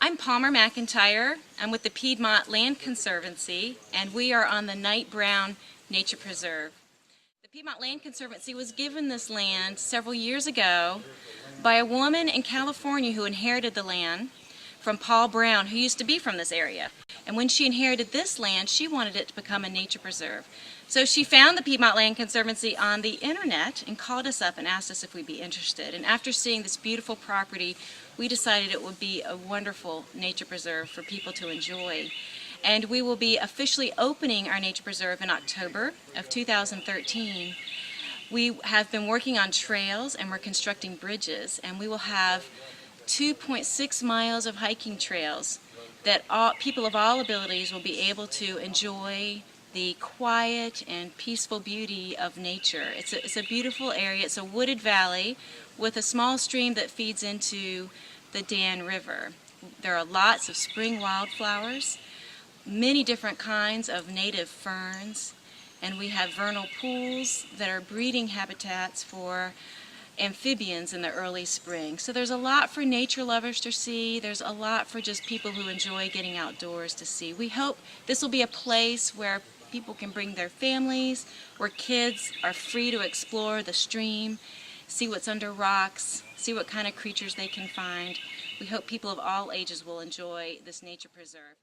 I'm Palmer McIntyre. I'm with the Piedmont Land Conservancy, and we are on the Knight Brown Nature Preserve. The Piedmont Land Conservancy was given this land several years ago by a woman in California who inherited the land from Paul Brown, who used to be from this area. And when she inherited this land, she wanted it to become a nature preserve. So she found the Piedmont Land Conservancy on the internet and called us up and asked us if we'd be interested. And after seeing this beautiful property, we decided it would be a wonderful nature preserve for people to enjoy. And we will be officially opening our nature preserve in October of 2013. We have been working on trails and we're constructing bridges, and we will have 2.6 miles of hiking trails that people of all abilities will be able to enjoy the quiet and peaceful beauty of nature. It's a beautiful area. It's a wooded valley with a small stream that feeds into the Dan River. There are lots of spring wildflowers, many different kinds of native ferns, and we have vernal pools that are breeding habitats for amphibians in the early spring. So there's a lot for nature lovers to see. There's a lot for just people who enjoy getting outdoors to see. We hope this will be a place where people can bring their families, where kids are free to explore the stream, see what's under rocks, see what kind of creatures they can find. We hope people of all ages will enjoy this nature preserve.